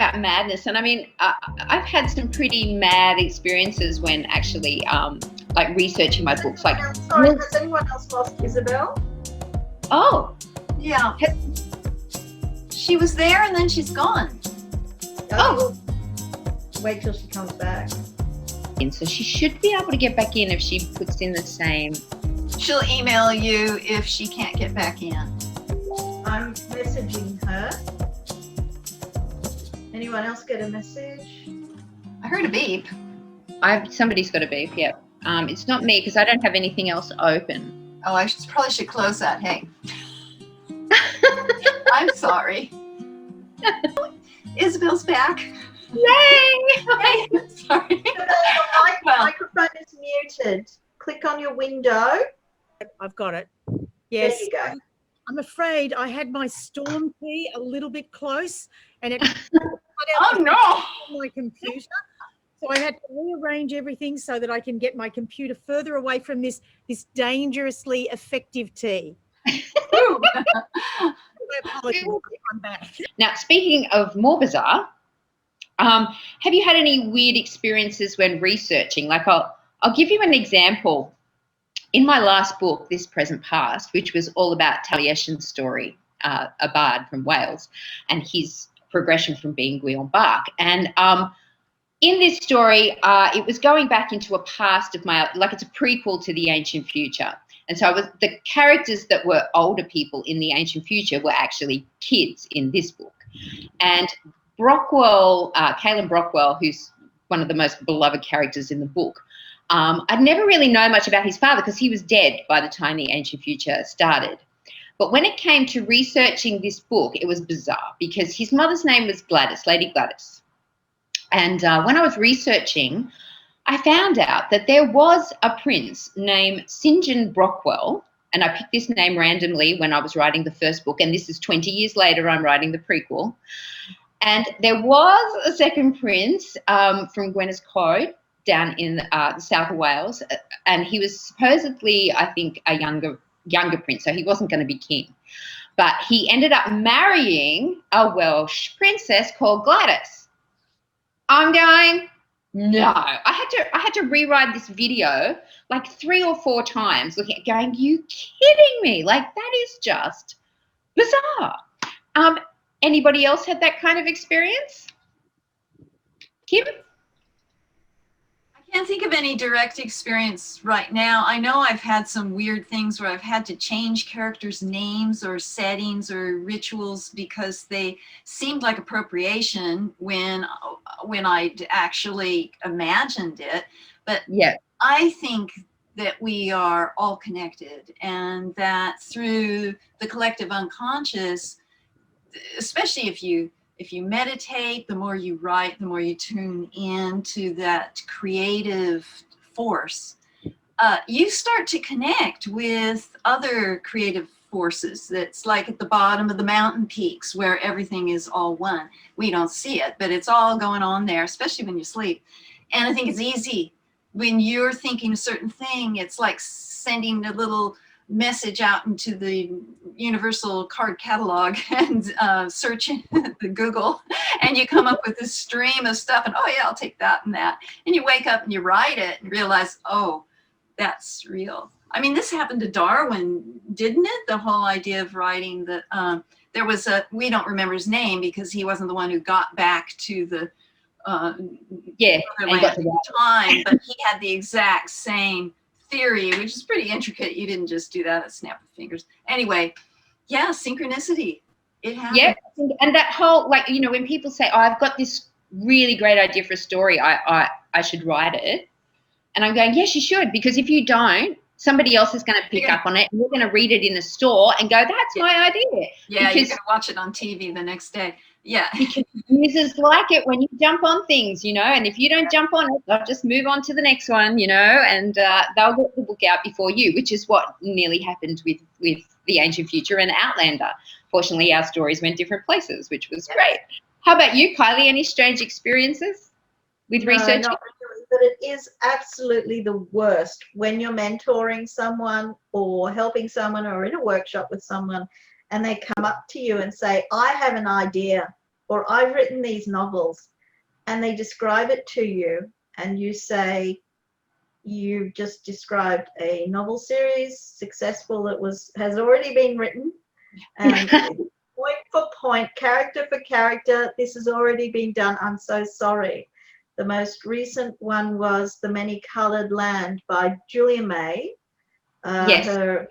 about madness, and I mean, I've had some pretty mad experiences when actually, like researching my books. Like, sorry, has anyone else lost Isabel? Oh, yeah, she was there and then she's gone. Oh, wait till she comes back. And so she should be able to get back in if she puts in the same. She'll email you if she can't get back in. I'm messaging her. Anyone else get a message? I heard a beep. Somebody's got a beep. Yep. It's not me because I don't have anything else open. Oh, I probably should close that. Hey, I'm sorry. Isabel's back. Yay! Hey, sorry. The microphone is muted. Click on your window. I've got it. Yes. There you go. I'm afraid I had my storm key a little bit close, and it oh no! On my computer. So I had to rearrange everything so that I can get my computer further away from this dangerously effective tea. I'm back. Now, speaking of more bizarre, have you had any weird experiences when researching? Like, I'll give you an example. In my last book, This Present Past, which was all about Taliesin's story, a bard from Wales, and his progression from being Guion Bark. And in this story, it was going back into a past of my, like it's a prequel to the ancient future. And so the characters that were older people in the ancient future were actually kids in this book. And Brockwell, Caleb Brockwell, who's one of the most beloved characters in the book, I'd never really known much about his father because he was dead by the time the ancient future started. But when it came to researching this book, it was bizarre because his mother's name was Gladys, Lady Gladys. And when I was researching, I found out that there was a prince named St. John Brockwell, and I picked this name randomly when I was writing the first book, and this is 20 years later, I'm writing the prequel. And there was a second prince from Gwynedd Code down in the south of Wales, and he was supposedly, I think, a younger prince, so he wasn't going to be king. But he ended up marrying a Welsh princess called Gladys. I'm going, no. I had to rewrite this video like 3 or 4 times, looking at going, you kidding me? Like, that is just bizarre. Anybody else had that kind of experience? Kim? I can't think of any direct experience right now. I know I've had some weird things where I've had to change characters' names or settings or rituals because they seemed like appropriation when I'd actually imagined it. But yeah, I think that we are all connected, and that through the collective unconscious, especially if you meditate, the more you write, the more you tune into that creative force, you start to connect with other creative forces. That's like at the bottom of the mountain peaks where everything is all one. We don't see it, but it's all going on there, especially when you sleep. And I think it's easy when you're thinking a certain thing. It's like sending a little message out into the universal card catalog and searching the Google, and you come up with this stream of stuff, and oh yeah, I'll take that and that, and you wake up and you write it and realize, oh, that's real. I mean, this happened to Darwin, didn't it? The whole idea of writing that there was we don't remember his name because he wasn't the one who got back to the Netherlands at the time, but he had the exact same theory, which is pretty intricate. You didn't just do that at snap of fingers. Anyway, yeah, synchronicity. It happens. Yeah, and that whole, like, you know, when people say, oh, I've got this really great idea for a story, I should write it. And I'm going, yes, you should, because if you don't, somebody else is going to pick up on it, and you're going to read it in a store and go, that's my idea. Yeah, you're going to watch it on TV the next day. Yeah. Because users like it when you jump on things, you know, and if you don't jump on it, they'll just move on to the next one, you know, and they'll get the book out before you, which is what nearly happened with The Ancient Future and Outlander. Fortunately, our stories went different places, which was great. How about you, Kylie? Any strange experiences with research? Not really, but it is absolutely the worst when you're mentoring someone or helping someone or in a workshop with someone, and they come up to you and say, I have an idea, or I've written these novels, and they describe it to you, and you say, you've just described a novel series, successful, has already been written, and point for point, character for character, this has already been done, I'm so sorry. The most recent one was The Many-Coloured Land by Julia May. Yes. Her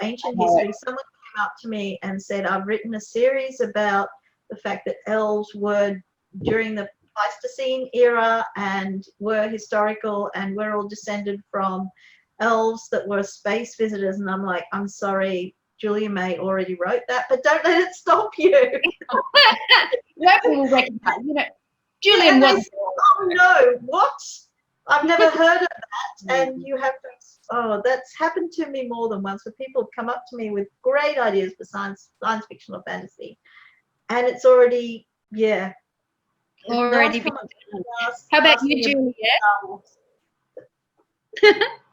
ancient history. Someone came up to me and said, I've written a series about the fact that elves were during the Pleistocene era and were historical, and we're all descended from elves that were space visitors. And I'm like, I'm sorry, Julia May already wrote that, but don't let it stop you. Nobody will recognize, you know, Julian was. Said, oh no, what? I've never heard of that. And you have to, oh, that's happened to me more than once, where people have come up to me with great ideas for science fiction or fantasy. And it's already, yeah. Already been done. How about you, Juliet?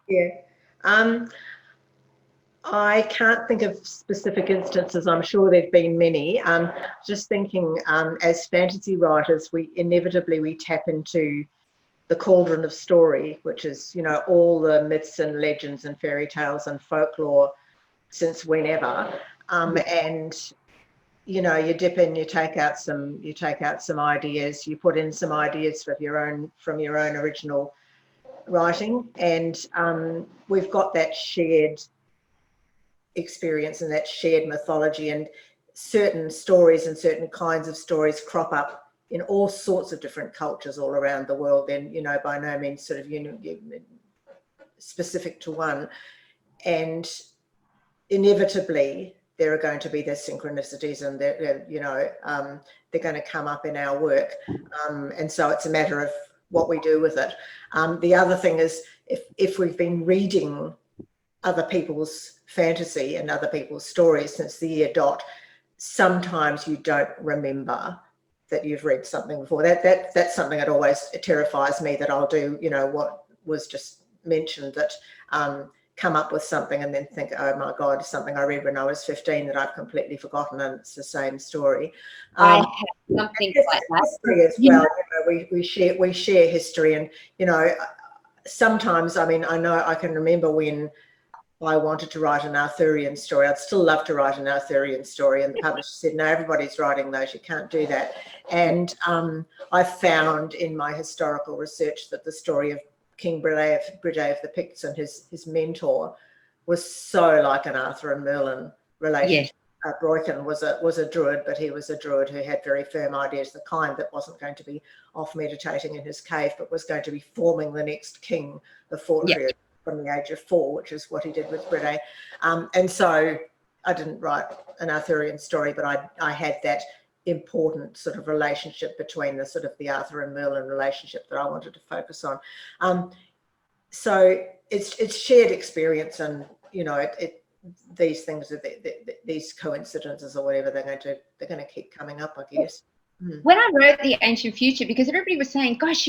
Yeah. I can't think of specific instances. I'm sure there've been many. Just thinking, as fantasy writers, we inevitably tap into the cauldron of story, which is, you know, all the myths and legends and fairy tales and folklore since whenever. And you know, you dip in, you take out some ideas, you put in some ideas from your own original writing, and we've got that shared experience and that shared mythology, and certain stories and certain kinds of stories crop up in all sorts of different cultures all around the world, and, you know, by no means sort of specific to one. And inevitably there are going to be their synchronicities, and they're, you know, they're going to come up in our work, and so it's a matter of what we do with it. The other thing is, if we've been reading other people's fantasy and other people's stories since the year dot, sometimes you don't remember that you've read something before. That's something that always terrifies me, that I'll do, you know, what was just mentioned, that come up with something and then think, oh my God, something I read when I was 15 that I've completely forgotten, and it's the same story. I have something like that. History as well. You know, we share history, and, you know, sometimes, I mean, I know I can remember when I wanted to write an Arthurian story. I'd still love to write an Arthurian story, and the publisher said, no, everybody's writing those, you can't do that. And I found in my historical research that the story of King Brede of the Picts and his mentor was so like an Arthur and Merlin relationship. Yes. Broykin was a druid, but he was a druid who had very firm ideas, the kind that wasn't going to be off meditating in his cave, but was going to be forming the next king of Fortria. Yes. From the age of 4, which is what he did with Brede. And so I didn't write an Arthurian story, but I had that important sort of relationship between the sort of the Arthur and Merlin relationship that I wanted to focus on. So it's shared experience, and, you know, these things, these coincidences or whatever, they're going to keep coming up, I guess. When I wrote The Ancient Future, because everybody was saying, gosh,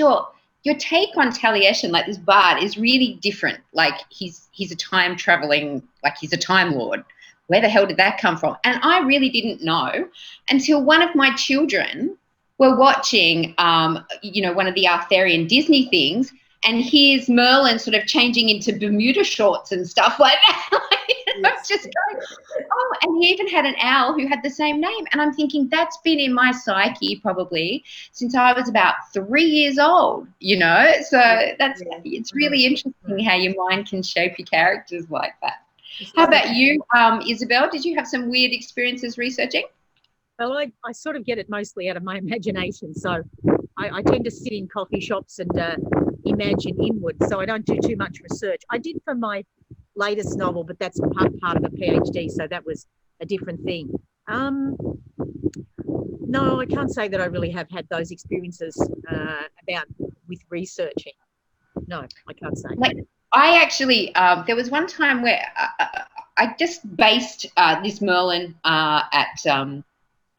your take on Taliesin, like this bard, is really different. Like he's a time traveling, like he's a time lord. Where the hell did that come from? And I really didn't know until one of my children were watching, you know, one of the Arthurian Disney things, and here's Merlin sort of changing into Bermuda shorts and stuff like that. I was just going, oh, and he even had an owl who had the same name. And I'm thinking, that's been in my psyche probably since I was about 3 years old, you know. So it's really interesting how your mind can shape your characters like that. How about you, Isabel? Did you have some weird experiences researching? Well, I sort of get it mostly out of my imagination. So I tend to sit in coffee shops and imagine inward. So I don't do too much research. I did for my latest novel, but that's part of a PhD, so that was a different thing. No, I can't say that I really have had those experiences with researching. No, I can't say. Like, I actually, there was one time where I just based this Merlin at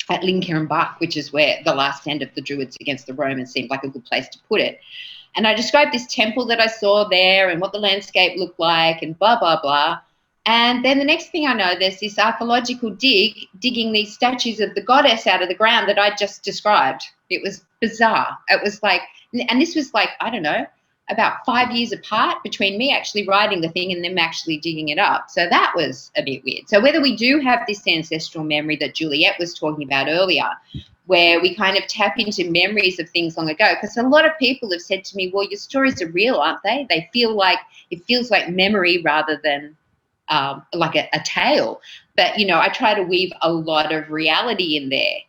Lincoln-Buck, which is where the last stand of the Druids against the Romans seemed like a good place to put it. And I described this temple that I saw there and what the landscape looked like and blah, blah, blah. And then the next thing I know, there's this archaeological digging these statues of the goddess out of the ground that I just described. It was bizarre. It was like, and this was like, I don't know, about 5 years apart between me actually writing the thing and them actually digging it up. So that was a bit weird. So whether we do have this ancestral memory that Juliet was talking about earlier, where we kind of tap into memories of things long ago, because a lot of people have said to me, well, your stories are real, aren't they? They feel like, it feels like memory rather than like a tale. But, you know, I try to weave a lot of reality in there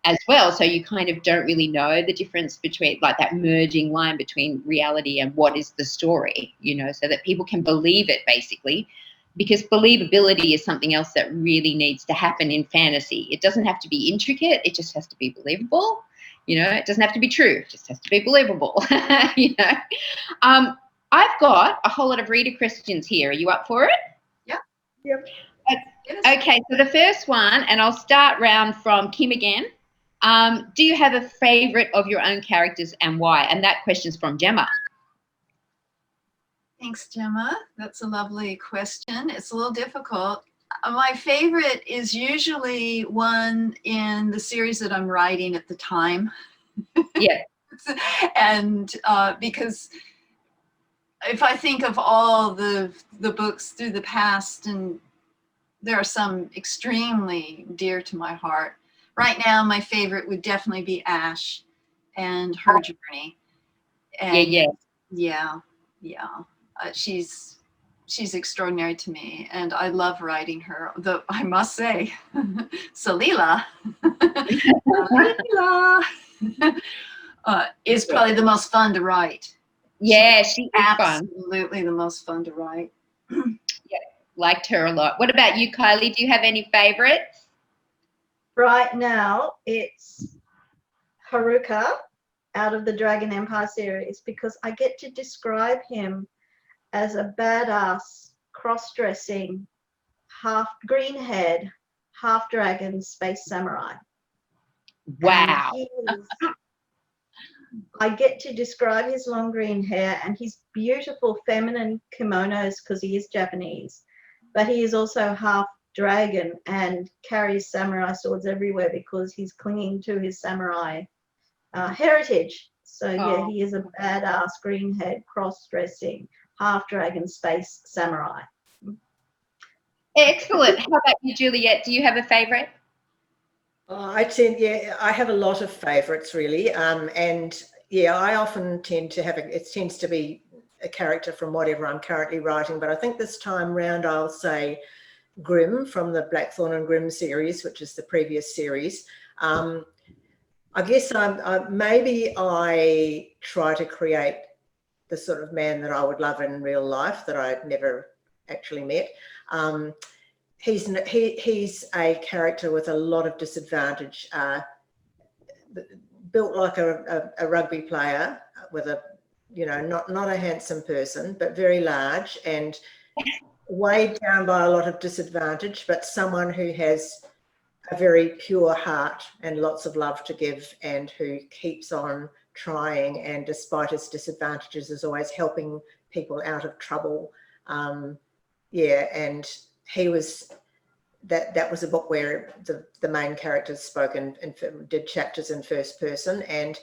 as well. So you kind of don't really know the difference between, like, that merging line between reality and what is the story, you know, so that people can believe it, basically. Because believability is something else that really needs to happen in fantasy. It doesn't have to be intricate. It just has to be believable. You know, it doesn't have to be true. It just has to be believable, you know. I've got a whole lot of reader questions here. Are you up for it? Yep. Yep. Okay, so the first one, and I'll start round from Kim again. Do you have a favourite of your own characters and why? And that question's from Gemma. Thanks, Gemma. That's a lovely question. It's a little difficult. My favorite is usually one in the series that I'm writing at the time. Yeah. And because if I think of all the books through the past, and there are some extremely dear to my heart. Right now, my favorite would definitely be Ash and her journey. And yeah. She's extraordinary to me, and I love writing her. Though I must say, Salila is probably the most fun to write. Yeah, she is fun. Absolutely the most fun to write. Yeah, liked her a lot. What about you, Kylie? Do you have any favorites? Right now, it's Haruka out of the Dragon Empire series, because I get to describe him as a badass, cross-dressing, half green-haired, half dragon space samurai. Wow. I get to describe his long green hair and his beautiful feminine kimonos, because he is Japanese, but he is also half dragon and carries samurai swords everywhere because he's clinging to his samurai heritage. So yeah, he is a badass green-haired, cross-dressing, half dragon space samurai. Excellent. How about you, Juliet? Do you have a favourite? I have a lot of favourites, really, and yeah, I often tend to have it tends to be a character from whatever I'm currently writing, but I think this time round I'll say Grimm from the Blackthorn and Grimm series, which is the previous series. I guess maybe I try to create the sort of man that I would love in real life that I'd never actually met. He's a character with a lot of disadvantage, built like a rugby player with a, you know, not a handsome person, but very large and weighed down by a lot of disadvantage, but someone who has a very pure heart and lots of love to give, and who keeps on trying, and despite his disadvantages is always helping people out of trouble. And he was that was a book where the main characters spoke and did chapters in first person, and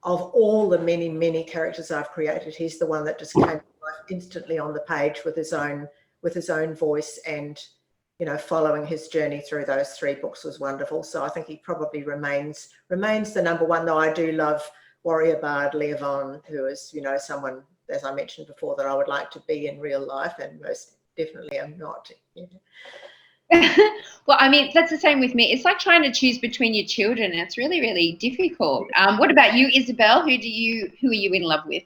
of all the many characters I've created, he's the one that just came to life instantly on the page with his own voice, and you know, following his journey through those 3 books was wonderful. So I think he probably remains the number one, though I do love warrior bard Leovon, who is, you know, someone, as I mentioned before, that I would like to be in real life, and most definitely am not. Yeah. Well, I mean, that's the same with me. It's like trying to choose between your children. It's really, really difficult. What about you, Isabel? Who are you in love with?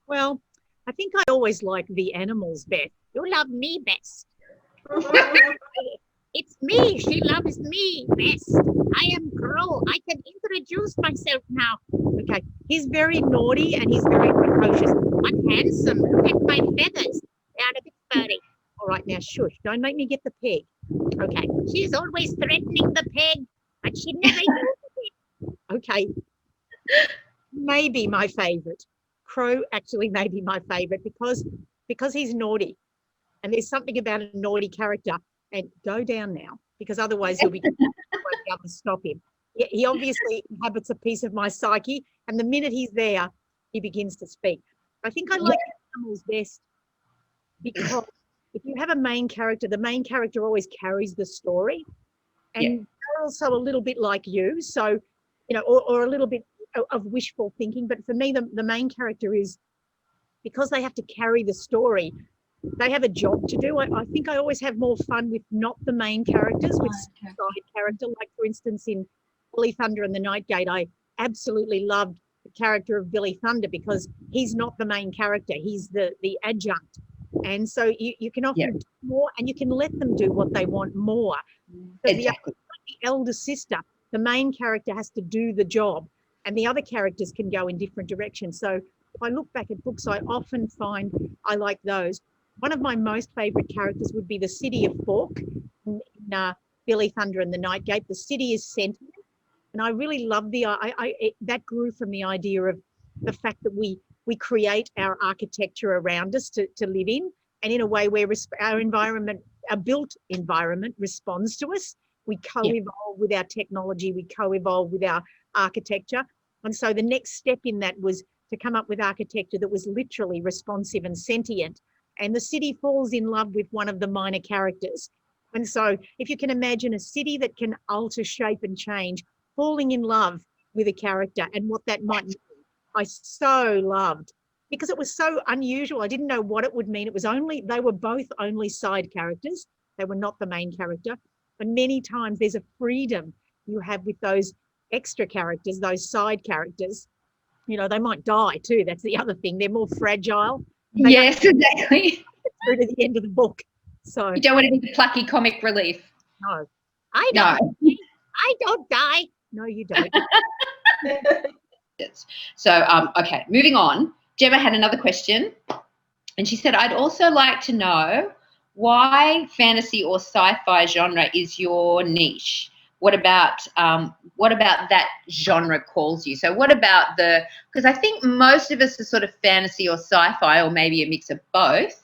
Well, I think I always like the animals best. You love me best. It's me. She loves me best. I am Crow. I can introduce myself now. Okay. He's very naughty and he's very precocious. I'm handsome. Look at my feathers. They're a bit furry. All right, now shush. Don't make me get the peg. Okay. She's always threatening the peg, but she never uses it. Okay. Maybe my favorite. Crow actually may be my favorite because he's naughty. and there's something about a naughty character, and go down now, because otherwise he'll be won't be able to stop him. He obviously inhabits a piece of my psyche, and the minute he's there, he begins to speak. I think I like animals best because if you have a main character, the main character always carries the story, and they're also a little bit like you, so or a little bit of wishful thinking. But for me, the main character is, because they have to carry the story, they have a job to do. I think I always have more fun with not the main characters, with side character. Like, for instance, in Billy Thunder and the Night Gate, I absolutely loved the character of Billy Thunder because he's not the main character. He's the adjunct. And so you can often do more, and you can let them do what they want more. So the elder sister, the main character has to do the job, and the other characters can go in different directions. So if I look back at books, I often find I like those. One of my most favourite characters would be the City of Fork in Billy Thunder and the Night Gate. The city is sentient, and I really love that grew from the idea of the fact that we create our architecture around us to live in, and in a way where our environment, our built environment, responds to us. We co-evolve with our technology, we co-evolve with our architecture. And so the next step in that was to come up with architecture that was literally responsive and sentient. And the city falls in love with one of the minor characters. And so if you can imagine a city that can alter shape and change, falling in love with a character and what that might mean, I so loved, because it was so unusual. I didn't know what it would mean. They were both only side characters. They were not the main character. And many times there's a freedom you have with those extra characters, those side characters. They might die too. That's the other thing. They're more fragile. Yes, exactly. Through to the end of the book. So you don't want to be the plucky comic relief. No. I don't die. No, you don't. So, okay, moving on. Gemma had another question, and she said, I'd also like to know why fantasy or sci-fi genre is your niche. What about that genre calls you? So what about because I think most of us are sort of fantasy or sci-fi, or maybe a mix of both.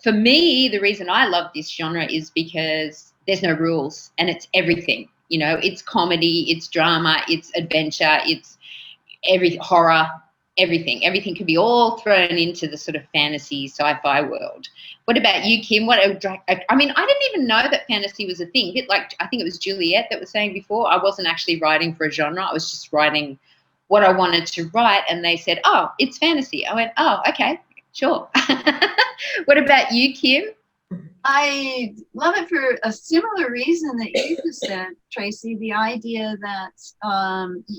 For me, the reason I love this genre is because there's no rules, and it's everything. It's comedy, it's drama, it's adventure, it's horror, everything. Everything could be all thrown into the sort of fantasy sci-fi world. What about you, Kim? I didn't even know that fantasy was a thing. A bit like, I think it was Juliet that was saying before, I wasn't actually writing for a genre. I was just writing what I wanted to write, and they said, oh, it's fantasy. I went, oh, okay, sure. What about you, Kim? I love it for a similar reason that you just said, Tracy, the idea that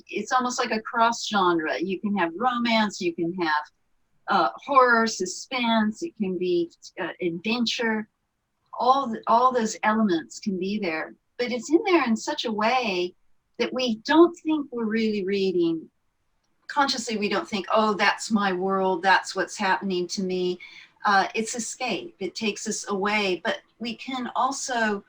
it's almost like a cross genre. You can have romance, you can have horror, suspense, it can be adventure. All those elements can be there, but it's in there in such a way that we don't think we're really reading. Consciously, we don't think, oh, that's my world, that's what's happening to me. It's escape. It takes us away, but we can also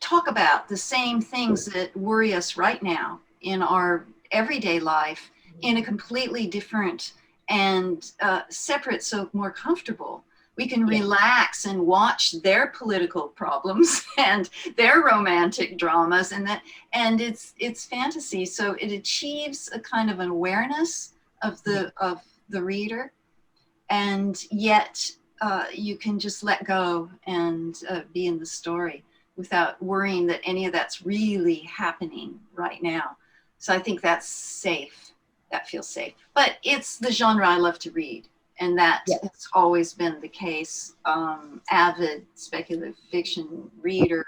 talk about the same things that worry us right now in our everyday life in a completely different and separate, so more comfortable. We can relax and watch their political problems and their romantic dramas, and it's fantasy. So it achieves a kind of an awareness of the reader. And yet you can just let go and be in the story without worrying that any of that's really happening right now. So I think that's safe. That feels safe. But it's the genre I love to read. And that has always been the case. Avid speculative fiction reader.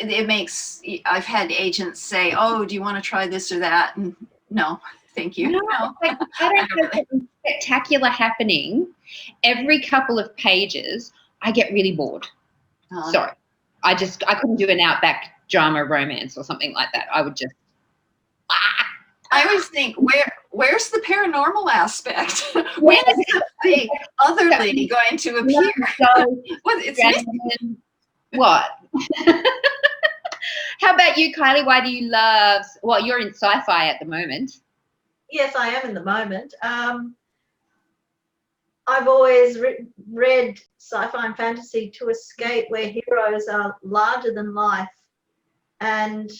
I've had agents say, oh, do you want to try this or that? And no. Thank you. No. I don't have something spectacular happening. Every couple of pages, I get really bored. Sorry. I couldn't do an Outback drama romance or something like that. I would just. I always think, where's the paranormal aspect? When is the other lady going to appear? What? How about you, Kylie? Why do you love? Well, you're in sci-fi at the moment. Yes, I am in the moment. I've always read sci-fi and fantasy to escape, where heroes are larger than life. And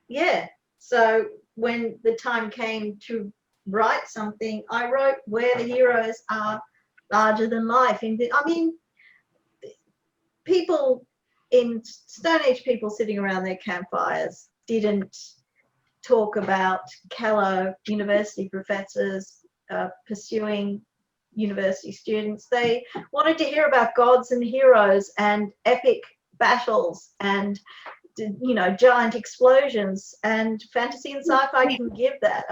yeah, so when the time came to write something, I wrote where the heroes are larger than life. I mean, people in Stone Age, people sitting around their campfires didn't talk about Callow university professors pursuing university students. They wanted to hear about gods and heroes and epic battles and, you know, giant explosions, and fantasy and sci-fi can give that.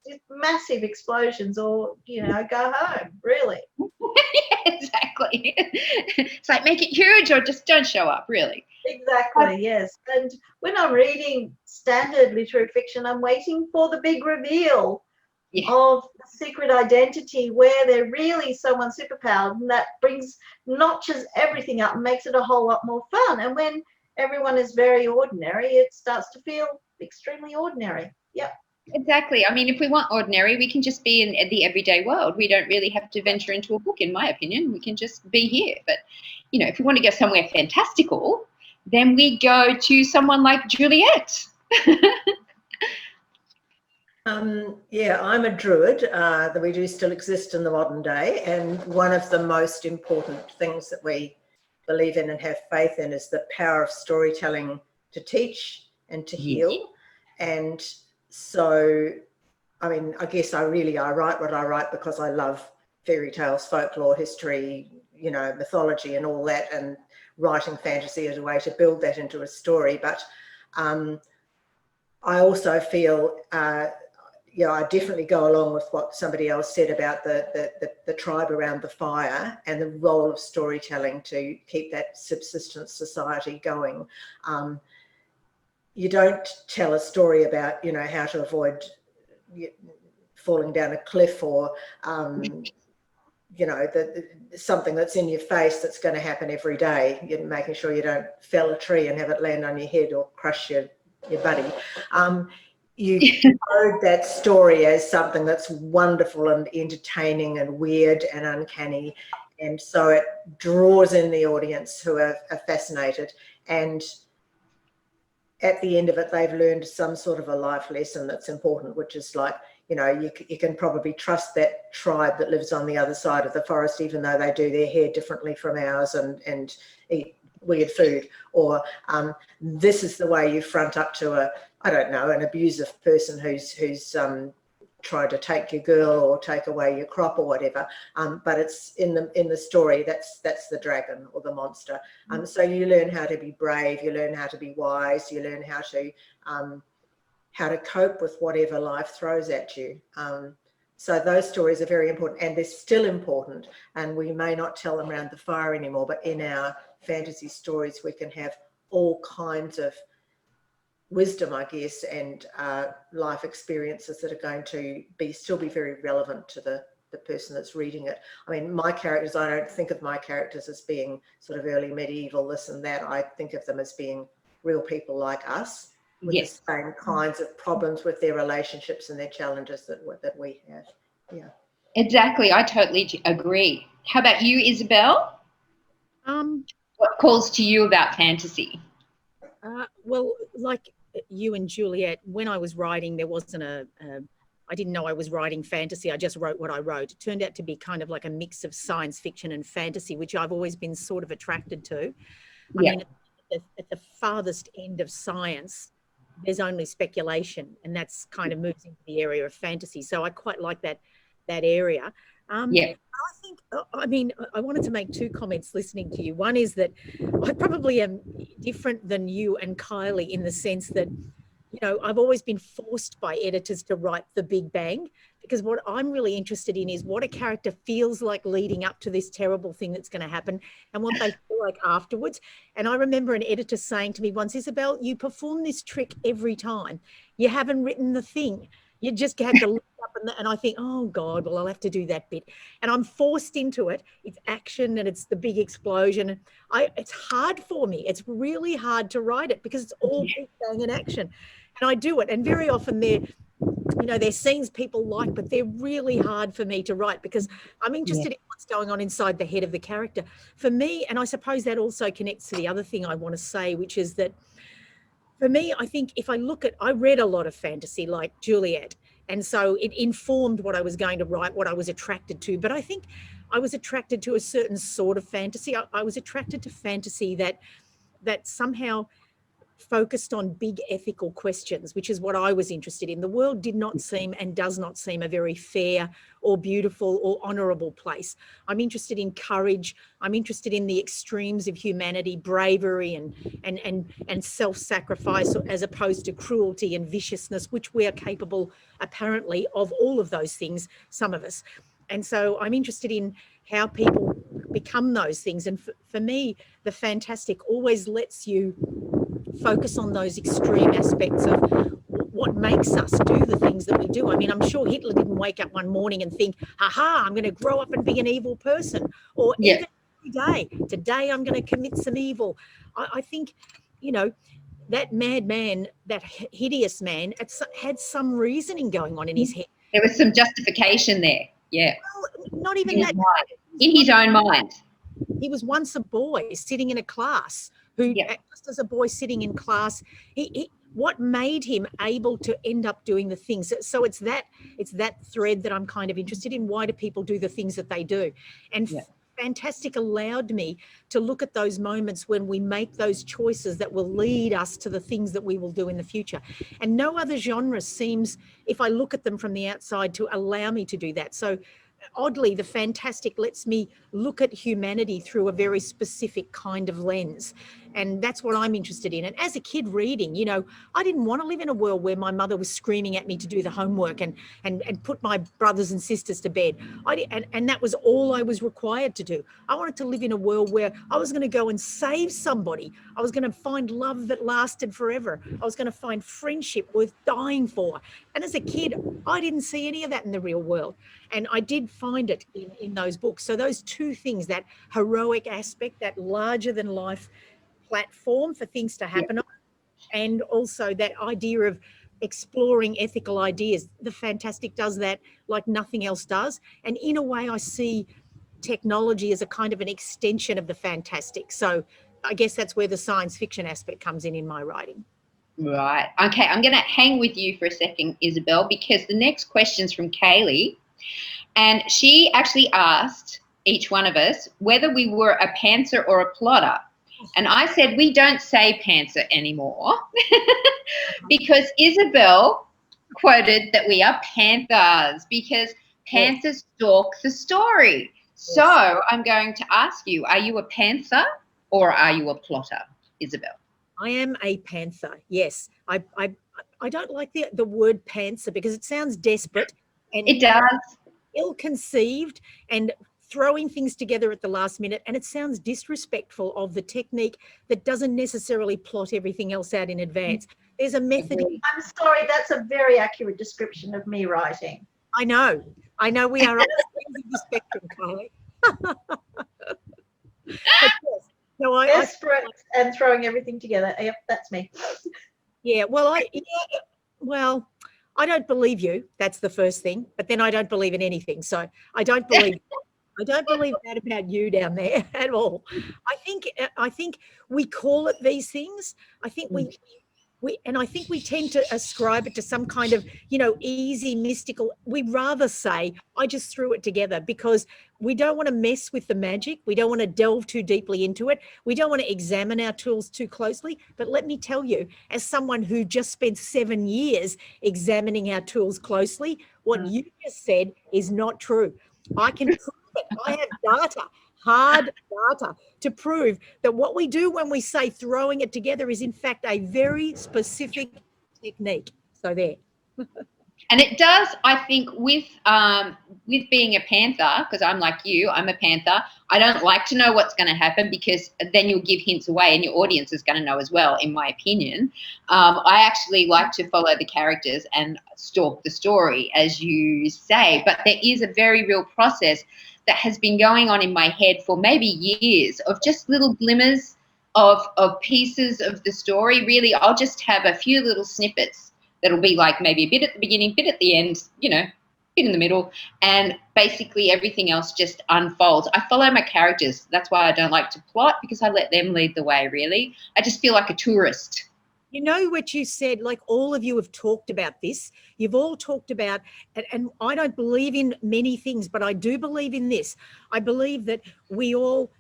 It's massive explosions, or, you know, go home, really. Exactly. It's like, make it huge or just don't show up, really. Exactly, yes. And when I'm reading standard literary fiction, I'm waiting for the big reveal of the secret identity, where they're really someone superpowered, and that notches everything up and makes it a whole lot more fun. And when everyone is very ordinary, it starts to feel extremely ordinary. Yep. Exactly. I mean, if we want ordinary, we can just be in the everyday world. We don't really have to venture into a book, in my opinion. We can just be here. But, you know, if we want to go somewhere fantastical, then we go to someone like Juliet. Yeah, I'm a druid, that we do still exist in the modern day. And one of the most important things that we believe in and have faith in is the power of storytelling to teach and to heal. And so, I mean, I guess I write what I write because I love fairy tales, folklore, history, you know, mythology and all that, and writing fantasy as a way to build that into a story. But I also feel, you know, I definitely go along with what somebody else said about the tribe around the fire and the role of storytelling to keep that subsistence society going. You don't tell a story about, you know, how to avoid falling down a cliff, or you know, something that's in your face that's going to happen every day. You're making sure you don't fell a tree and have it land on your head or crush your buddy. You code that story as something that's wonderful and entertaining and weird and uncanny, and so it draws in the audience who are fascinated, and at the end of it, they've learned some sort of a life lesson that's important, which is like, you know, you can probably trust that tribe that lives on the other side of the forest, even though they do their hair differently from ours and eat weird food. Or this is the way you front up to I don't know, an abusive person who's tried to take your girl or take away your crop or whatever. But it's in the story, that's the dragon or the monster. So you learn how to be brave, you learn how to be wise, you learn how to cope with whatever life throws at you. So those stories are very important, and they're still important, and we may not tell them around the fire anymore, but in our fantasy stories we can have all kinds of wisdom, I guess, and life experiences that are going to still be very relevant to the person that's reading it. I mean, my characters, I don't think of my characters as being sort of early medieval, this and that. I think of them as being real people like us, with the same kinds of problems with their relationships and their challenges that we have. Yeah. Exactly. I totally agree. How about you, Isabel? What calls to you about fantasy? Well, like you and Juliet, when I was writing, there wasn't I didn't know I was writing fantasy. I just wrote what I wrote. It turned out to be kind of like a mix of science fiction and fantasy, which I've always been sort of attracted to. I mean, at the farthest end of science, there's only speculation, and that's kind of moves into the area of fantasy. So I quite like that area. I think, I mean, I wanted to make two comments listening to you. One is that I probably am different than you and Kylie in the sense that, you know, I've always been forced by editors to write the big bang, because what I'm really interested in is what a character feels like leading up to this terrible thing that's going to happen and what they feel like afterwards. And I remember an editor saying to me once, Isabel, you perform this trick every time. You haven't written the thing. You just had to look up and I think, oh God, well, I'll have to do that bit. And I'm forced into it. It's action and it's the big explosion. It's hard for me. It's really hard to write it because it's all big bang and action. And I do it. And very often you know, there's scenes people like, but they're really hard for me to write because I'm interested in what's going on inside the head of the character. For me, and I suppose that also connects to the other thing I want to say, which is that for me, I think if I look at, I read a lot of fantasy like Juliet, and so it informed what I was going to write, what I was attracted to. But I think I was attracted to a certain sort of fantasy. I was attracted to fantasy that somehow focused on big ethical questions, which is what I was interested in. The world did not seem and does not seem a very fair or beautiful or honourable place. I'm interested in courage. I'm interested in the extremes of humanity, bravery and self-sacrifice, as opposed to cruelty and viciousness, which we are capable, apparently, of all of those things, some of us. And so I'm interested in how people become those things. And for me, the fantastic always lets you focus on those extreme aspects of what makes us do the things that we do. I mean, I'm sure Hitler didn't wake up one morning and think, aha, I'm going to grow up and be an evil person. Or even today I'm going to commit some evil. I think, you know, that madman, that hideous man, had some reasoning going on in his head. There was some justification there. Yeah. Well, not even that. In his own mind. He was once a boy sitting in a class who, just as a boy sitting in class, what made him able to end up doing the things? So it's that thread that I'm kind of interested in. Why do people do the things that they do? And Fantastic allowed me to look at those moments when we make those choices that will lead us to the things that we will do in the future. And no other genre seems, if I look at them from the outside, to allow me to do that. So oddly, the fantastic lets me look at humanity through a very specific kind of lens. And that's what I'm interested in. And as a kid reading, you know, I didn't want to live in a world where my mother was screaming at me to do the homework and put my brothers and sisters to bed. And that was all I was required to do. I wanted to live in a world where I was going to go and save somebody. I was going to find love that lasted forever. I was going to find friendship worth dying for. And as a kid, I didn't see any of that in the real world. And I did find it in those books. So those two things, that heroic aspect, that larger than life platform for things to happen on, and also that idea of exploring ethical ideas. The fantastic does that like nothing else does. And in a way, I see technology as a kind of an extension of the fantastic. So I guess that's where the science fiction aspect comes in my writing. Right. Okay, I'm going to hang with you for a second, Isabel, because the next question's from Kaylee. And she actually asked each one of us whether we were a pantser or a plotter. And I said, we don't say pantser anymore because Isabel quoted that we are panthers because panthers stalk the story. So I'm going to ask you, are you a panther or are you a plotter, Isabel? I am a panther, yes. I don't like the word pantser because it sounds desperate. And it does. Ill-conceived and throwing things together at the last minute, and it sounds disrespectful of the technique that doesn't necessarily plot everything else out in advance. There's a method. I'm sorry, that's a very accurate description of me writing. I know we are on the spectrum, Kylie. No, desperate and throwing everything together. Yep, that's me. Yeah, well, I don't believe you. That's the first thing. But then I don't believe in anything. So I don't believe that about you down there at all. I think we call it these things. I think we tend to ascribe it to some kind of, you know, easy, mystical. We rather say, I just threw it together, because we don't want to mess with the magic. We don't want to delve too deeply into it. We don't want to examine our tools too closely. But let me tell you, as someone who just spent 7 years examining our tools closely, what you just said is not true. I can prove it. I have data. Hard data to prove that what we do when we say throwing it together is in fact a very specific technique. So there. And it does, I think, with being a panther, because I'm like you, I'm a panther. I don't like to know what's going to happen, because then you'll give hints away and your audience is going to know as well, in my opinion. I actually like to follow the characters and stalk the story, as you say. But there is a very real process that has been going on in my head for maybe years, of just little glimmers of pieces of the story. Really, I'll just have a few little snippets that'll be like maybe a bit at the beginning, bit at the end, you know, bit in the middle, and basically everything else just unfolds. I follow my characters. That's why I don't like to plot, because I let them lead the way, really. I just feel like a tourist. You know what you said, like all of you have talked about this. You've all talked about, and I don't believe in many things, but I do believe in this. I believe that we all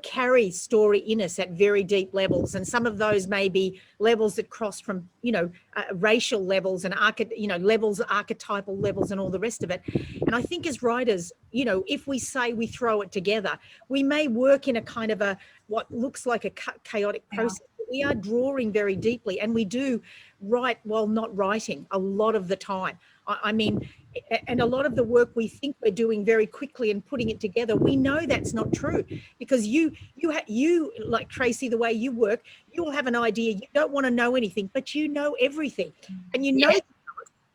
carry story in us at very deep levels, and some of those may be levels that cross from, you know, racial levels and levels, archetypal levels, and all the rest of it. And I think as writers, you know, if we say we throw it together, we may work in a kind of what looks like a chaotic process. We are drawing very deeply, and we do write while not writing a lot of the time. I mean, and a lot of the work we think we're doing very quickly and putting it together, we know that's not true, because you like Tracy, the way you work, you'll have an idea, you don't want to know anything, but you know everything, and you know.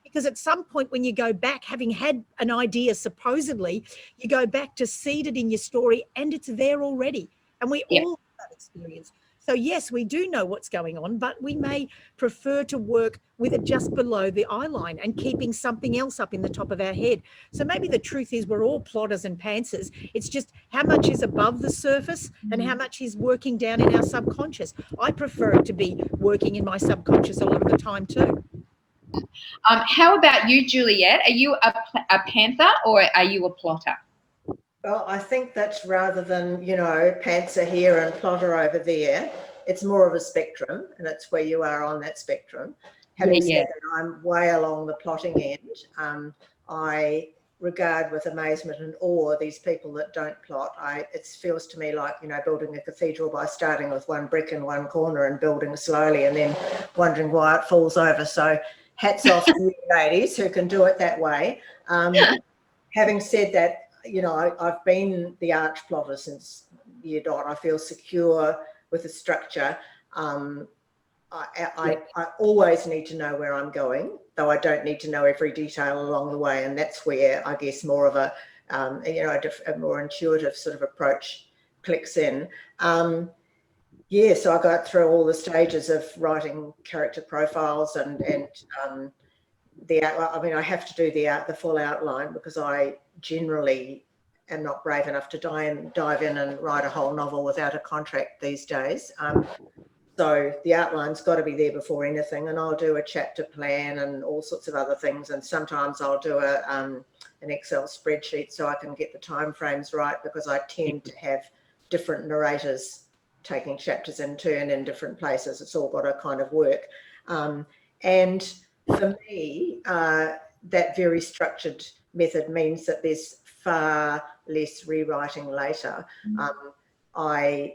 Because at some point when you go back, having had an idea supposedly, you go back to seed it in your story and it's there already. And we all have that experience. So yes, we do know what's going on, but we may prefer to work with it just below the eye line and keeping something else up in the top of our head. So maybe the truth is we're all plotters and pantsers. It's just how much is above the surface and how much is working down in our subconscious. I prefer it to be working in my subconscious a lot of the time too. How about you, Juliet? Are you a panther or are you a plotter? Well, I think that's rather than, you know, pantser here and plotter over there, it's more of a spectrum, and it's where you are on that spectrum. Having said that, I'm way along the plotting end. I regard with amazement and awe these people that don't plot. It feels to me like, you know, building a cathedral by starting with one brick in one corner and building slowly and then wondering why it falls over. So hats off to you ladies who can do it that way. Having said that, you know, I've been the arch plotter since year dot. I feel secure with the structure. I always need to know where I'm going, though I don't need to know every detail along the way. And that's where I guess more of a more intuitive sort of approach clicks in. So I got through all the stages of writing character profiles and I have to do the full outline, because I generally am not brave enough to dive in and write a whole novel without a contract these days. So the outline's got to be there before anything, and I'll do a chapter plan and all sorts of other things. And sometimes I'll do an Excel spreadsheet so I can get the time frames right, because I tend to have different narrators taking chapters in turn in different places. It's all got to kind of work. And for me, that very structured method means that there's far less rewriting later. I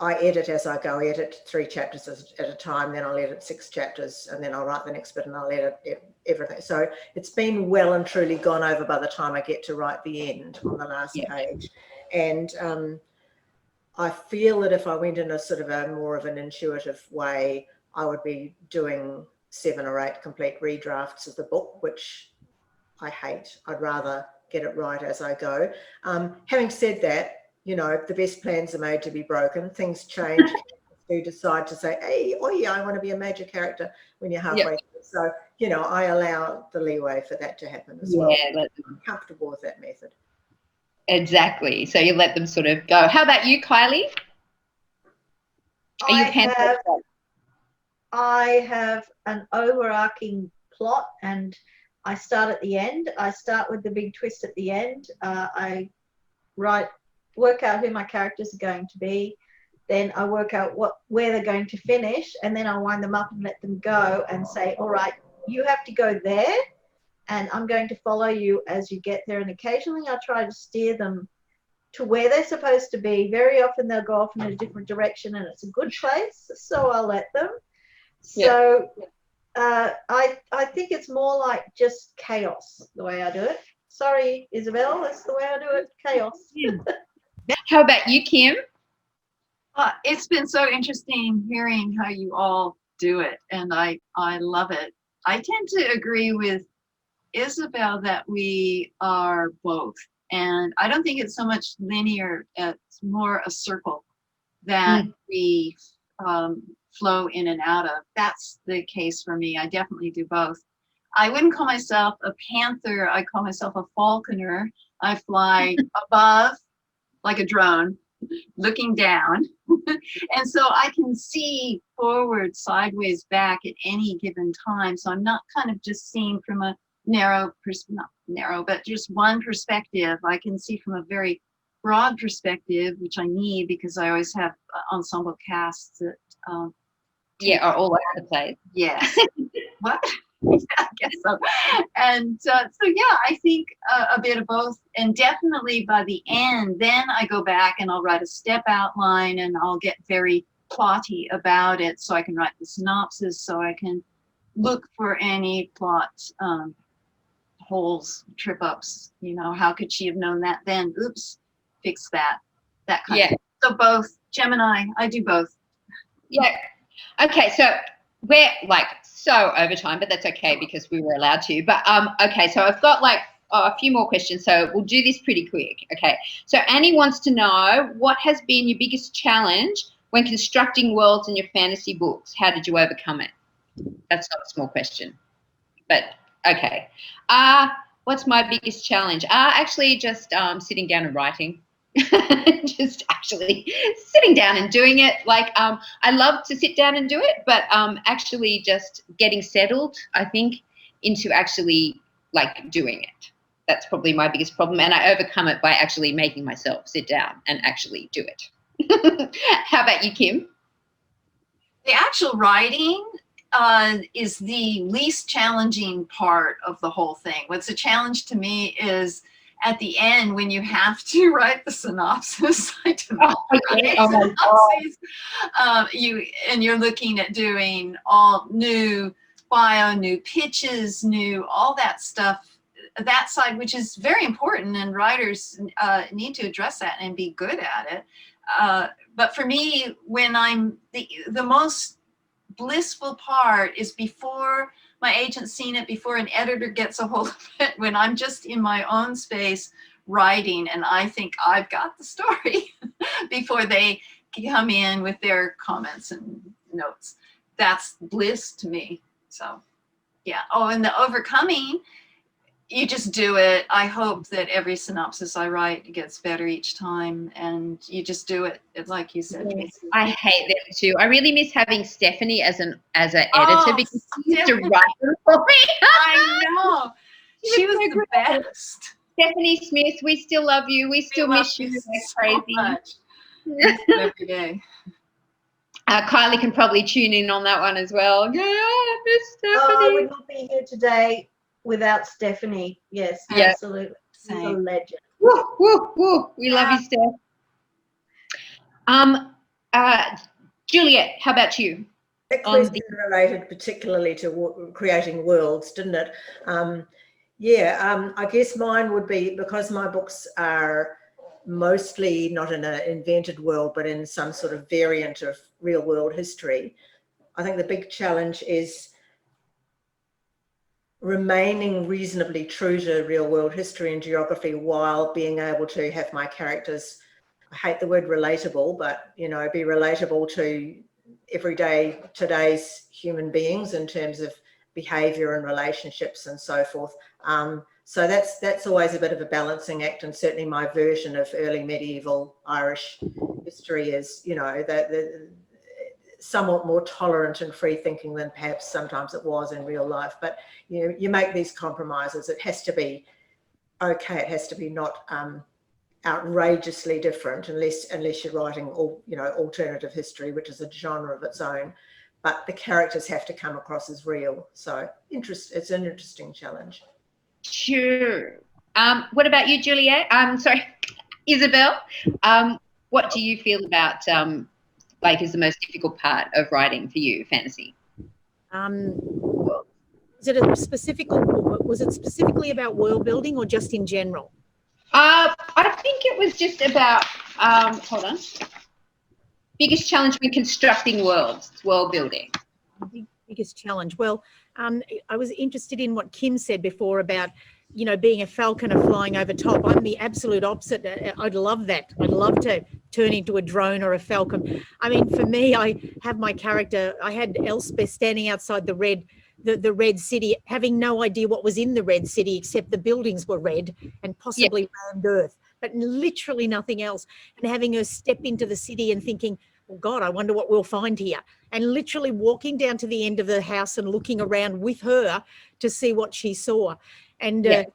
edit as I go. I edit 3 chapters at a time, then I'll edit 6 chapters, and then I'll write the next bit and I'll edit everything. So it's been well and truly gone over by the time I get to write the end on the last page. And I feel that if I went in a sort of a more of an intuitive way, I would be doing 7 or 8 complete redrafts of the book, which I hate. I'd rather get it right as I go. Having said that, you know, the best plans are made to be broken. Things change. You decide to say, hey, oh yeah, I want to be a major character when you're halfway through. So, you know, I allow the leeway for that to happen as well. I'm comfortable with that method. Exactly. So you let them sort of go. How about you, Kylie? I have an overarching plot, and I start at the end. I start with the big twist at the end. I work out who my characters are going to be. Then I work out where they're going to finish, and then I wind them up and let them go and say, all right, you have to go there, and I'm going to follow you as you get there. And occasionally I try to steer them to where they're supposed to be. Very often they'll go off in a different direction, and it's a good place, so I'll let them. So I think it's more like just chaos, the way I do it. Sorry, Isabel, that's the way I do it, chaos. How about you, Kim? It's been so interesting hearing how you all do it, and I love it. I tend to agree with Isabel that we are both, and I don't think it's so much linear, it's more a circle that we flow in and out of. That's the case for me. I definitely do both. I wouldn't call myself a panther. I call myself a falconer. I fly above like a drone, looking down. And so I can see forward, sideways, back at any given time. So I'm not kind of just seeing from a not narrow, but just one perspective. I can see from a very broad perspective, which I need because I always have ensemble casts that are all over the place. Yes. What? Yeah, I guess so. And so yeah, I think a bit of both. And definitely by the end, then I go back and I'll write a step outline and I'll get very plotty about it so I can write the synopsis, so I can look for any plot holes, trip ups, how could she have known that then? Oops, fix that kind of. So both. Gemini, I do both. Yeah. Okay, so we're like so over time, but that's okay because we were allowed to. But okay, so I've got like a few more questions, so we'll do this pretty quick. Okay, so Annie wants to know, what has been your biggest challenge when constructing worlds in your fantasy books? How did you overcome it? That's not a small question, but okay. What's my biggest challenge? Actually just sitting down and writing. Just actually sitting down and doing it. Like I love to sit down and do it, but actually just getting settled, I think, into actually like doing it. That's probably my biggest problem, and I overcome it by actually making myself sit down and actually do it. How about you, Kim? The actual writing is the least challenging part of the whole thing. What's a challenge to me is at the end when you have to write the synopsis. I do not write synopses. You're looking at doing all new bio, new pitches, new all that stuff. That side, which is very important, and writers need to address that and be good at it. But for me, when I'm the most blissful part is before my agent's seen it, before an editor gets a hold of it, when I'm just in my own space writing and I think I've got the story before they come in with their comments and notes. That's bliss to me. So yeah. Oh, and the overcoming, you just do it. I hope that every synopsis I write gets better each time, and you just do it. It's like you said. Yes, I hate them too. I really miss having Stephanie as an editor because she used to write them for me. I know. She was the best. Stephanie Smith, we still love you. We still miss you like crazy. Much. Every day. Kylie can probably tune in on that one as well. Yeah, I miss Stephanie. Oh, I would not be here today without Stephanie. Yes, absolutely. She's a legend. Woo, woo, woo. We love you, Steph. Juliet, how about you? That question related particularly to creating worlds, didn't it? I guess mine would be, because my books are mostly not in an invented world, but in some sort of variant of real world history. I think the big challenge is remaining reasonably true to real world history and geography while being able to have my characters, I hate the word relatable, but be relatable to everyday today's human beings in terms of behavior and relationships and so forth. So that's always a bit of a balancing act, and certainly my version of early medieval Irish history is, the somewhat more tolerant and free thinking than perhaps sometimes it was in real life. But you make these compromises. It has to be okay. It has to be not outrageously different, unless you're writing alternative history, which is a genre of its own. But the characters have to come across as real. So it's an interesting challenge. Sure. What about you, Juliet? Sorry, Isabel. What do you feel about is the most difficult part of writing for you, fantasy? Was it specifically about world building or just in general? I think it was just about hold on. Biggest challenge when constructing worlds, world building. Biggest challenge. Well, I was interested in what Kim said before about, being a falconer flying over top. I'm the absolute opposite. I'd love that. I'd love to turn into a drone or a falcon. I mean, for me, I have my character, I had Elspeth standing outside the red city, having no idea what was in the red city except the buildings were red and possibly rammed earth, but literally nothing else. And having her step into the city and thinking, oh God, I wonder what we'll find here. And literally walking down to the end of the house and looking around with her to see what she saw. And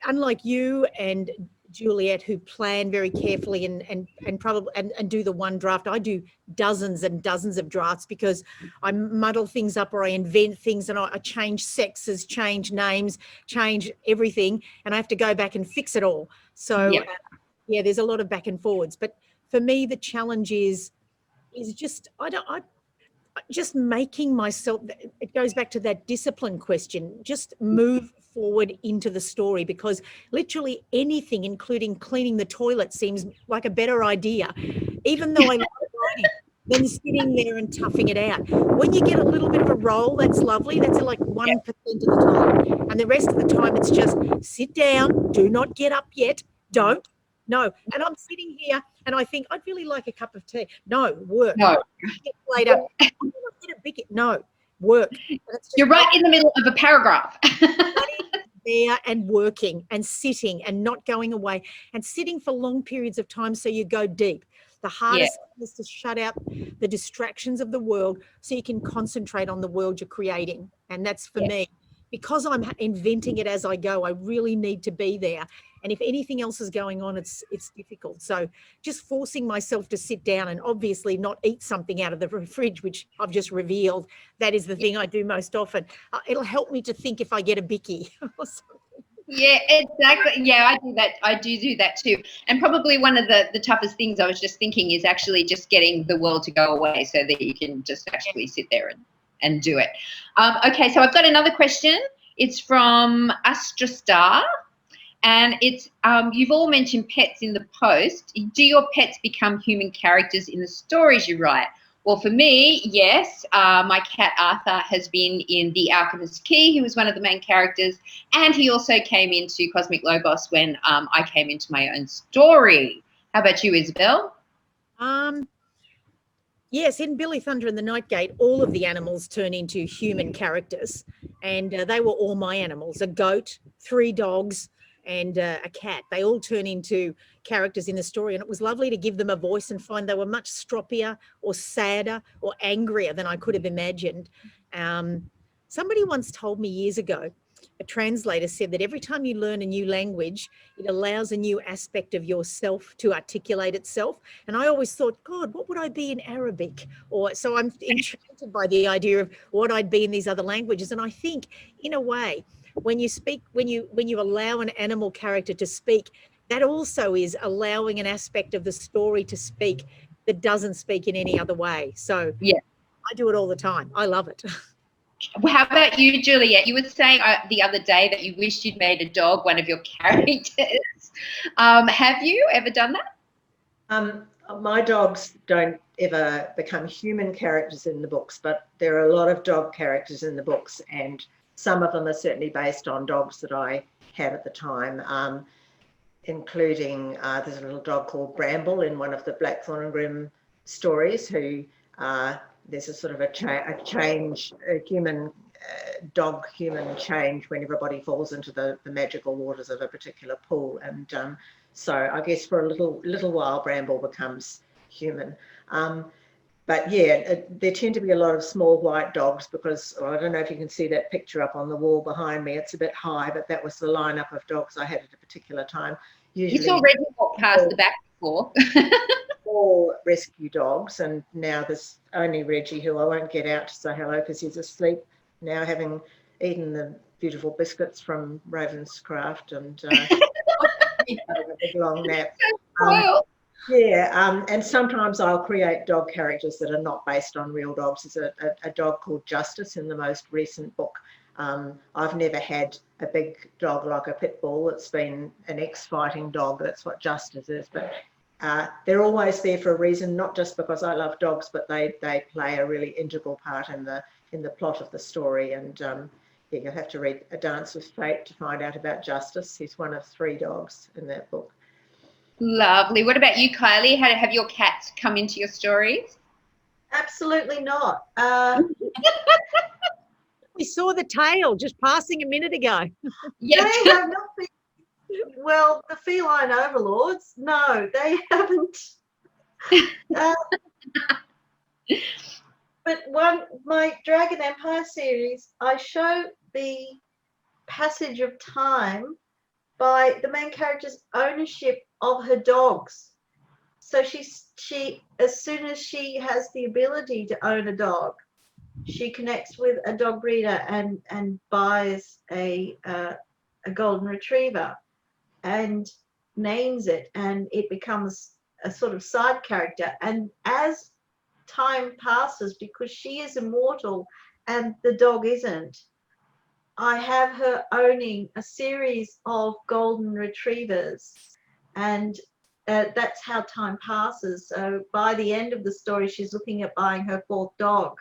unlike you and Juliet, who plan very carefully and probably and do the one draft, I do dozens and dozens of drafts because I muddle things up or I invent things and I change sexes, change names, change everything, and I have to go back and fix it all. So there's a lot of back and forwards. But for me, the challenge is just just making myself, it goes back to that discipline question, just move forward into the story, because literally anything, including cleaning the toilet, seems like a better idea, even though I love writing, than sitting there and toughing it out. When you get a little bit of a roll, that's lovely. That's like 1% of the time. And the rest of the time, it's just sit down, do not get up yet, don't. No. And I'm sitting here and I think, I'd really like a cup of tea. No, work. No. Later. Get a big, no, work. You're right in the middle of a paragraph. There and working and sitting and not going away and sitting for long periods of time so you go deep. The hardest thing is to shut out the distractions of the world so you can concentrate on the world you're creating. And that's for me. Because I'm inventing it as I go, I really need to be there. And if anything else is going on, it's difficult. So just forcing myself to sit down and obviously not eat something out of the fridge, which I've just revealed, that is the thing I do most often. It'll help me to think if I get a bicky or something. Yeah, exactly. Yeah, I do that. I do that too. And probably one of the toughest things I was just thinking is actually just getting the world to go away so that you can just actually sit there and do it. Okay, so I've got another question. It's from Astrastar, and it's you've all mentioned pets in the post. Do your pets become human characters in the stories you write? Well, for me, yes. My cat Arthur has been in The Alchemist's Key. He was one of the main characters, and he also came into Cosmic Logos when I came into my own story. How about you, Isabel? Yes, in Billy Thunder and the Night Gate, all of the animals turn into human characters, and they were all my animals: a goat, 3 dogs, and a cat. They all turn into characters in the story, and it was lovely to give them a voice and find they were much stroppier or sadder or angrier than I could have imagined. Somebody once told me years ago, a translator said that every time you learn a new language, it allows a new aspect of yourself to articulate itself. And I always thought, God, what would I be in Arabic? Or so I'm enchanted by the idea of what I'd be in these other languages. And I think, in a way, when you speak, when you allow an animal character to speak, that also is allowing an aspect of the story to speak that doesn't speak in any other way. So yeah, I do it all the time. I love it. Well, how about you, Juliet? You were saying the other day that you wished you'd made a dog one of your characters. Have you ever done that? My dogs don't ever become human characters in the books, but there are a lot of dog characters in the books, and some of them are certainly based on dogs that I had at the time, including there's a little dog called Bramble in one of the Blackthorn and Grimm stories, who there's a sort of a change, a human dog-human change when everybody falls into the magical waters of a particular pool. And so I guess for a little while, Bramble becomes human. But yeah, there tend to be a lot of small white dogs because I don't know if you can see that picture up on the wall behind me. It's a bit high, but that was the lineup of dogs I had at a particular time. Usually, you saw Reggie walk past the back before. All rescue dogs, and now there's only Reggie, who I won't get out to say hello because he's asleep now, having eaten the beautiful biscuits from Ravenscraft and having a big long nap. And sometimes I'll create dog characters that are not based on real dogs. There's a dog called Justice in the most recent book. I've never had a big dog like a pit bull. It's been an ex-fighting dog. That's what Justice is. But they're always there for a reason, not just because I love dogs, but they play a really integral part in the plot of the story. And you'll have to read A Dance with Fate to find out about Justice. He's one of 3 dogs in that book. Lovely. What about you, Kylie? How have your cats come into your stories? Absolutely not. We saw the tail just passing a minute ago. They have not been, well, the feline overlords, no, they haven't. But my Dragon Empire series, I show the passage of time by the main character's ownership of her dogs. So she as soon as she has the ability to own a dog, she connects with a dog breeder and buys a golden retriever and names it, and it becomes a sort of side character. And as time passes, because she is immortal and the dog isn't, I have her owning a series of golden retrievers, and that's how time passes. So by the end of the story, she's looking at buying her 4th dog.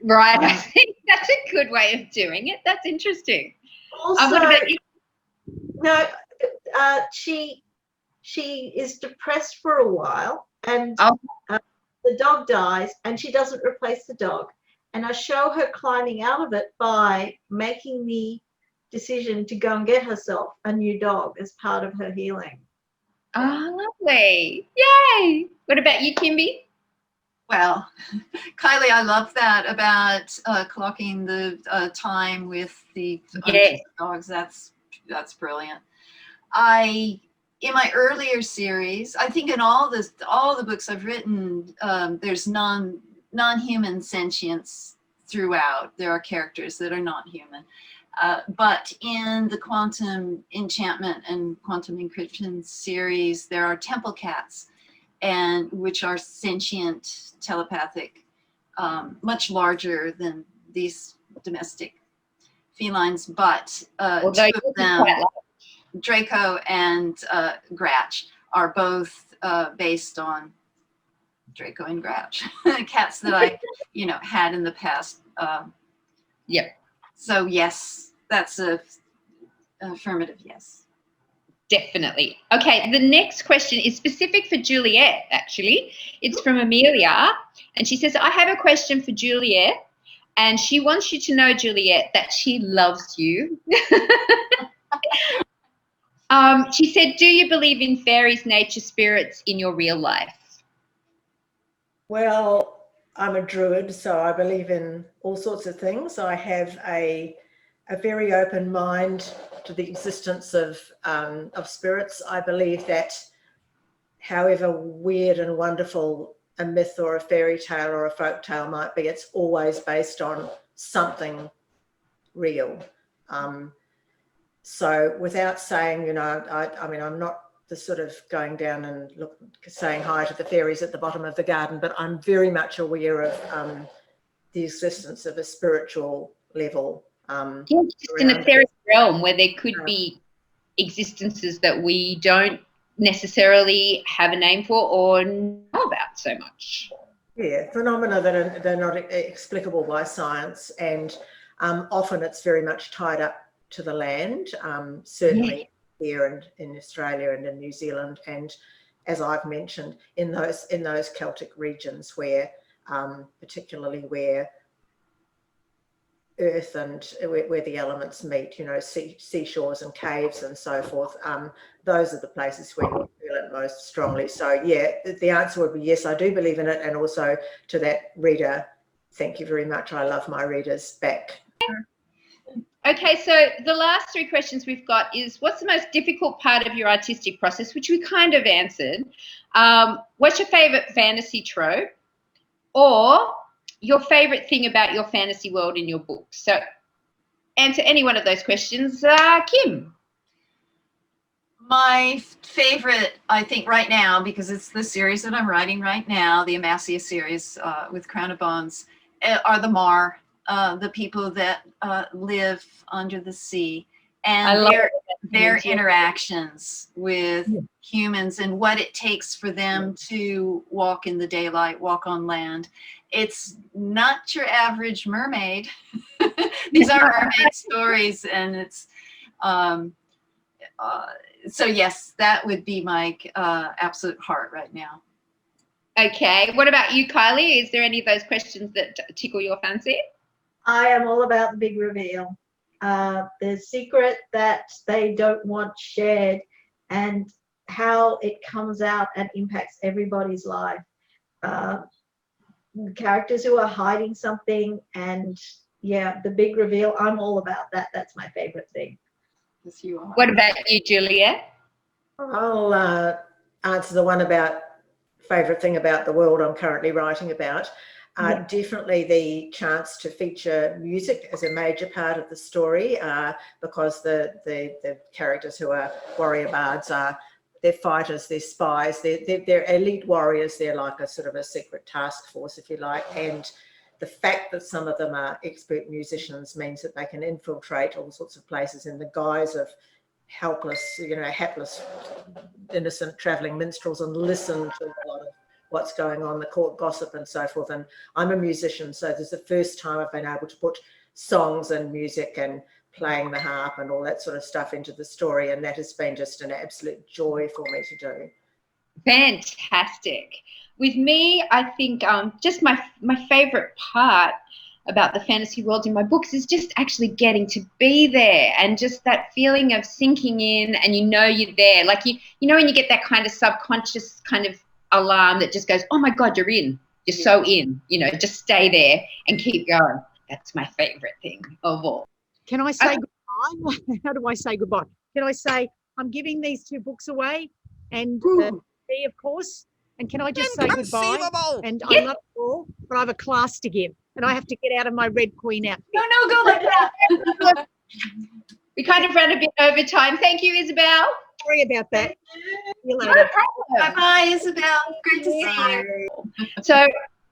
Right. I think that's a good way of doing it. That's interesting. Also, what about you? No, she is depressed for a while, and the dog dies, and she doesn't replace the dog. And I show her climbing out of it by making the decision to go and get herself a new dog as part of her healing. Oh, lovely. Yay. What about you, Kimby? Well, Kylie, I love that about clocking the time with the dogs. That's brilliant. In my earlier series, I think in all the books I've written, there's non-human sentience throughout. There are characters that are not human. But in the Quantum Enchantment and Quantum Encryption series, there are temple cats, and which are sentient, telepathic, much larger than these domestic felines. But two of them, Draco and Gratch, are both based on Draco and Gratch, cats that I, had in the past. Yep. So yes, that's an affirmative yes. Definitely. Okay, the next question is specific for Juliet, actually. It's from Amelia, and she says, I have a question for Juliet, and she wants you to know, Juliet, that she loves you. She said, do you believe in fairies, nature spirits in your real life? Well, I'm a druid, so I believe in all sorts of things. I have a very open mind to the existence of spirits. I believe that however weird and wonderful a myth or a fairy tale or a folk tale might be, it's always based on something real. So without saying, I mean, I'm not the sort of going down and saying hi to the fairies at the bottom of the garden, but I'm very much aware of the existence of a spiritual level. Just in the fairy realm where there could be existences that we don't necessarily have a name for or know about so much. Yeah, phenomena that they're not explicable by science, and often it's very much tied up to the land, certainly here and in Australia and in New Zealand, and as I've mentioned, in those Celtic regions where particularly where earth and where the elements meet, seashores and caves and so forth, those are the places where you feel it most strongly. So yeah, the answer would be yes, I do believe in it. And also to that reader, thank you very much. I love my readers back. Okay, so the last 3 questions we've got is, what's the most difficult part of your artistic process, which we kind of answered. What's your favourite fantasy trope? Or your favourite thing about your fantasy world in your book? So answer any one of those questions. Kim? My favorite, I think right now, because it's the series that I'm writing right now, the Amasia series with Crown of Bones, are the Mar. The people that live under the sea, and their interactions with humans and what it takes for them to walk in the daylight, walk on land. It's not your average mermaid. These are mermaid stories, and it's so yes, that would be my absolute heart right now. Okay. What about you, Kylie? Is there any of those questions that tickle your fancy? I am all about the big reveal. The secret that they don't want shared and how it comes out and impacts everybody's life. Characters who are hiding something, and yeah, the big reveal. I'm all about that. That's my favorite thing. Yes, you are. What about you, Juliet? I'll answer the one about favourite thing about the world I'm currently writing about. Definitely the chance to feature music as a major part of the story, because the characters who are warrior bards they're fighters, they're spies, they're elite warriors. They're like a sort of a secret task force, if you like, and the fact that some of them are expert musicians means that they can infiltrate all sorts of places in the guise of helpless, hapless, innocent travelling minstrels and listen to a lot of what's going on, the court gossip and so forth. And I'm a musician, so this is the first time I've been able to put songs and music and playing the harp and all that sort of stuff into the story, and that has been just an absolute joy for me to do. Fantastic. With me, I think just my favourite part about the fantasy world in my books is just actually getting to be there, and just that feeling of sinking in, and you're there. Like you know when you get that kind of subconscious kind of alarm that just goes, oh my God, you're in. You're so in. Just stay there and keep going. That's my favourite thing of all. Can I say goodbye? How do I say goodbye? Can I say I'm giving these 2 books away, and me, of course. And can I just say goodbye? And I love you all, but I have a class to give, and I have to get out of my Red Queen outfit. No, go like that. We kind of ran a bit over time. Thank you, Isabel. Sorry about that. See you No later. problem. Bye-bye, Isabel. Great to see you. So,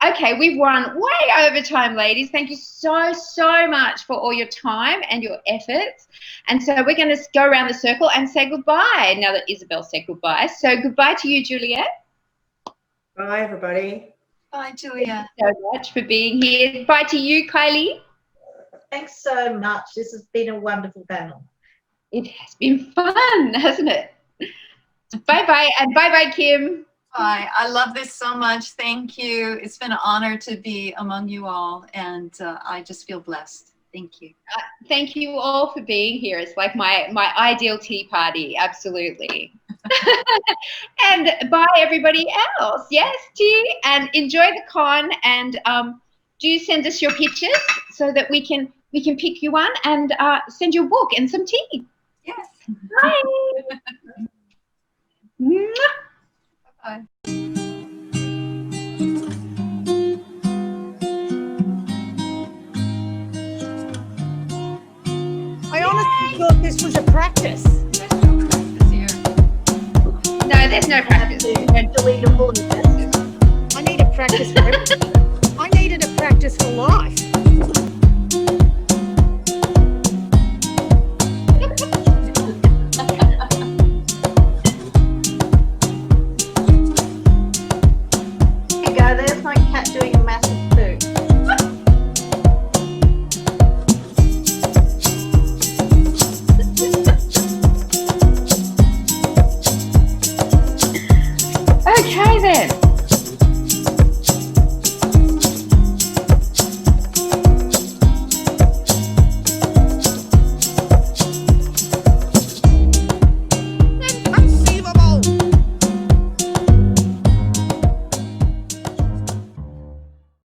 okay, we've run way over time, ladies. Thank you so much for all your time and your efforts. And so we're going to go around the circle and say goodbye now that Isabel said goodbye. So goodbye to you, Juliet. Bye, everybody. Bye, Julia. Thank you so much for being here. Bye to you, Kylie. Thanks so much. This has been a wonderful panel. It has been fun, hasn't it? Bye-bye, and bye-bye, Kim. Bye. I love this so much. Thank you. It's been an honor to be among you all, and I just feel blessed. Thank you. Thank you all for being here. It's like my ideal tea party, absolutely. And bye, everybody else. Yes, tea, and enjoy the con, and do send us your pictures so that we can pick you one and send you a book and some tea. Yes. Bye. Mwah. Bye. I honestly thought this was a practice. There's no practice here. No, there's no practice. Delete a bullet. I need a practice for everything. I needed a practice for life.